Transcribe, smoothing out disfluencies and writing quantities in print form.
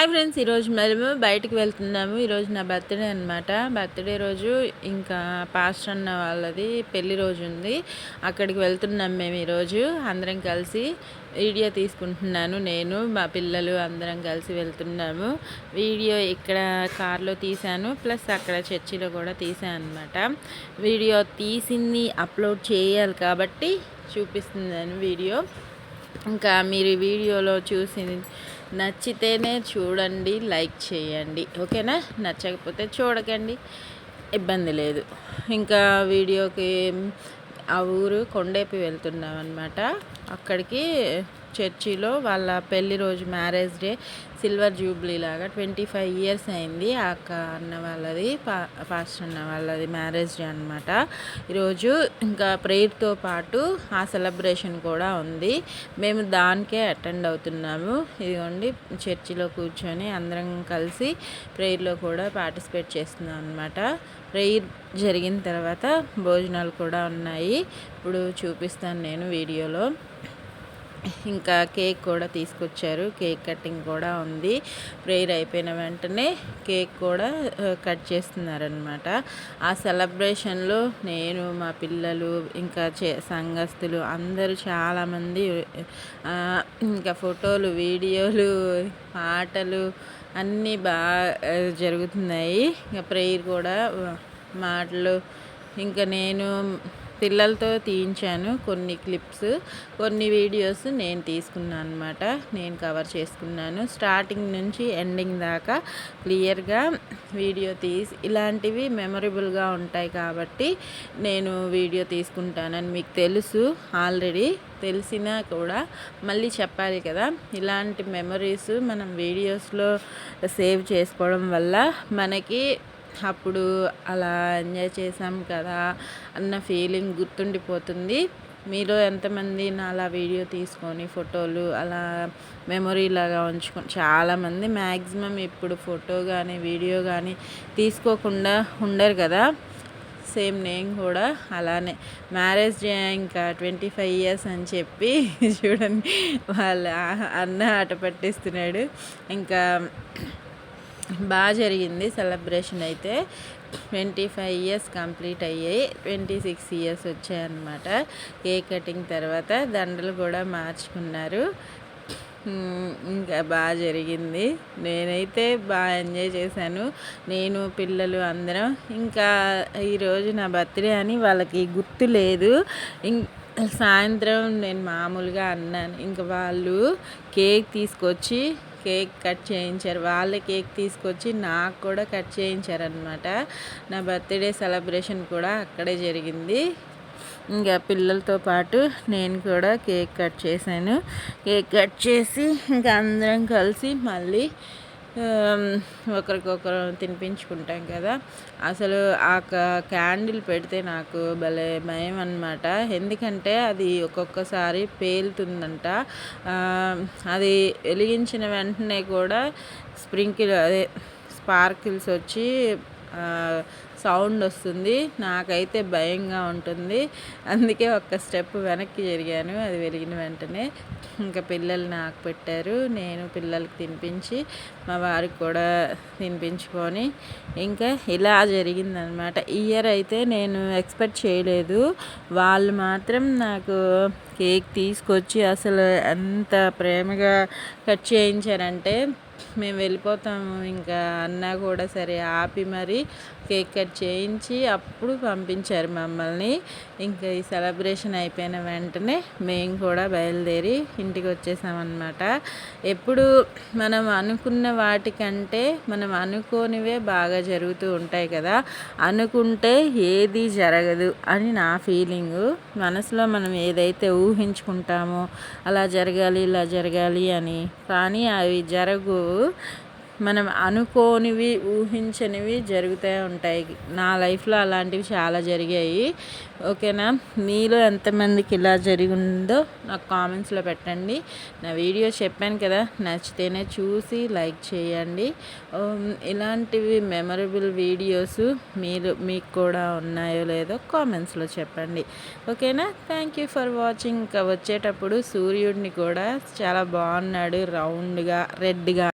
Hi friends, ఈరోజు మేము బయటికి వెళ్తున్నాము. ఈరోజు నా బర్త్డే అనమాట. బర్త్డే రోజు ఇంకా పాస్టర్ అన్న వాళ్ళది పెళ్లి రోజు ఉంది. అక్కడికి వెళ్తున్నాం మేము ఈరోజు అందరం కలిసి. వీడియో తీసుకుంటున్నాను, నేను మా పిల్లలు అందరం కలిసి వెళ్తున్నాము. వీడియో ఇక్కడ కార్లో తీశాను, ప్లస్ అక్కడ చర్చిలో కూడా తీశాను అనమాట. వీడియో తీసింది అప్లోడ్ చేయాలి కాబట్టి చూపిస్తున్నాను వీడియో. ఇంకా మీరు వీడియోలో చూసి నచ్చితేనే చూడండి, లైక్ చేయండి, ఓకేనా? నచ్చకపోతే చూడకండి, ఇబ్బంది లేదు. ఇంకా వీడియోకి ఆ ఊరు కొండేపి వెళ్తున్నాం అనమాట. అక్కడికి చర్చిలో వాళ్ళ పెళ్లి రోజు, మ్యారేజ్ డే, సిల్వర్ జూబ్లీ లాగా 25 ఇయర్స్ అయింది ఆ అక్క అన్న వాళ్ళది, పాస్టర్ అన్న వాళ్ళది మ్యారేజ్ డే అనమాట ఈరోజు. ఇంకా ప్రేయర్తో పాటు ఆ సెలబ్రేషన్ కూడా ఉంది. మేము దానికే అటెండ్ అవుతున్నాము. ఇదిగోండి, చర్చిలో కూర్చొని అందరం కలిసి ప్రేయర్లో కూడా పార్టిసిపేట్ చేస్తున్నాం అనమాట. ప్రేయర్ జరిగిన తర్వాత భోజనాలు కూడా ఉన్నాయి, ఇప్పుడు చూపిస్తాను నేను వీడియోలో. ఇంకా కేక్ కూడా తీసుకొచ్చారు, కేక్ కటింగ్ కూడా ఉంది. ప్రేయర్ అయిపోయిన వెంటనే కేక్ కూడా కట్ చేస్తున్నారనమాట. ఆ సెలబ్రేషన్లో నేను, మా పిల్లలు, ఇంకా సంఘస్థులు అందరూ చాలామంది, ఇంకా ఫోటోలు, వీడియోలు, పాటలు అన్నీ బాగా జరుగుతున్నాయి. ఇంకా ప్రేయర్ కూడా, మాటలు. ఇంకా నేను పిల్లలతో తీయించాను కొన్ని క్లిప్స్, కొన్ని వీడియోస్ నేను తీసుకున్నాను అనమాట. నేను కవర్ చేసుకున్నాను స్టార్టింగ్ నుంచి ఎండింగ్ దాకా క్లియర్గా వీడియో తీసి. ఇలాంటివి మెమొరబుల్గా ఉంటాయి కాబట్టి నేను వీడియో తీసుకుంటానని మీకు తెలుసు, ఆల్రెడీ తెలిసినా కూడా మళ్ళీ చెప్పాలి కదా. ఇలాంటి మెమరీస్ మనం వీడియోస్లో సేవ్ చేసుకోవడం వల్ల మనకి అప్పుడు అలా ఎంజాయ్ చేసాం కదా అన్న ఫీలింగ్ గుర్తుండిపోతుంది. మీలో ఎంతమంది అలా వీడియో తీసుకొని ఫోటోలు అలా మెమొరీ లాగా ఉంచుకొని, చాలామంది మ్యాక్సిమం ఇప్పుడు ఫోటో కానీ వీడియో కానీ తీసుకోకుండా ఉండరు కదా. సేమ్ నేను కూడా అలానే. మ్యారేజ్ డే ఇంకా 25 ఇయర్స్ అని చెప్పి చూడండి, వాళ్ళ అన్న ఆట పట్టిస్తున్నాడు. ఇంకా బాగా జరిగింది సెలబ్రేషన్ అయితే. 25 ఇయర్స్ కంప్లీట్ అయ్యాయి, 26 ఇయర్స్ వచ్చాయన్నమాట. కేక్ కటింగ్ తర్వాత దండలు కూడా మార్చుకున్నారు. ఇంకా బాగా జరిగింది. నేనైతే బాగా ఎంజాయ్ చేశాను, నేను, పిల్లలు అందరం. ఇంకా ఈరోజు నా బర్త్డే అని వాళ్ళకి గుర్తు లేదు. సాయంత్రం నేను మామూలుగా అన్నాను, ఇంకా వాళ్ళు కేక్ తీసుకొచ్చి కేక్ కట్ చేయించారు. వాళ్ళ కేక్ తీసుకొచ్చి నాకు కూడా కట్ చేయించారనమాట. నా బర్త్డే సెలబ్రేషన్ కూడా అక్కడే జరిగింది. ఇంకా పిల్లలతో పాటు నేను కూడా కేక్ కట్ చేశాను. కేక్ కట్ చేసి ఇంకా అందరం కలిసి మళ్ళీ ఒకరికొకరు తినిపించుకుంటాం కదా. అసలు ఆ క్యాండిల్ పెడితే నాకు భలే భయం అన్నమాట. ఎందుకంటే అది ఒక్కొక్కసారి పేలుతుందంట. అది వెలిగించిన వెంటనే కూడా స్పార్కిల్స్ వచ్చి సౌండ్ వస్తుంది. నాకైతే భయంగా ఉంటుంది, అందుకే ఒక్క స్టెప్ వెనక్కి జరిగాను అది వెలిగిన వెంటనే. ఇంకా పిల్లలు నాకు పెట్టారు, నేను పిల్లలకి తినిపించి మా వారికి కూడా తినిపించుకొని ఇంకా ఇలా జరిగిందనమాట. ఈ ఇయర్ అయితే నేను ఎక్స్పెక్ట్ చేయలేదు. వాళ్ళు మాత్రం నాకు కేక్ తీసుకొచ్చి అసలు ఎంత ప్రేమగా కట్ చేయించారంటే, మేము వెళ్ళిపోతాము ఇంకా అన్న కూడా సరే ఆపి మరి కేక్ కట్ చేయించి అప్పుడు పంపించారు మమ్మల్ని. ఇంకా ఈ సెలబ్రేషన్ అయిపోయిన వెంటనే మేము కూడా బయలుదేరి ఇంటికి వచ్చేసామన్నమాట. ఎప్పుడు మనం అనుకున్న వాటికంటే మనం అనుకోనివే బాగా జరుగుతూ ఉంటాయి కదా. అనుకుంటే ఏది జరగదు అని నా ఫీలింగు. మనసులో మనం ఏదైతే ఊహించుకుంటామో అలా జరగాలి, ఇలా జరగాలి అని, కానీ అవి జరగవు. మనం అనుకోనివి, ఊహించనివి జరుగుతూ ఉంటాయి. నా లైఫ్లో అలాంటివి చాలా జరిగాయి, ఓకేనా? మీలో ఎంతమందికి ఇలా జరిగిందో నాకు కామెంట్స్లో పెట్టండి. నా వీడియో చెప్పాను కదా, నచ్చితేనే చూసి లైక్ చేయండి. ఇలాంటివి మెమరబుల్ వీడియోస్ మీకు కూడా ఉన్నాయో లేదో కామెంట్స్లో చెప్పండి, ఓకేనా? Thank you for watching. ఇంకా వచ్చేటప్పుడు సూర్యుడిని కూడా చాలా బాగున్నాడు, రౌండ్గా, రెడ్గా.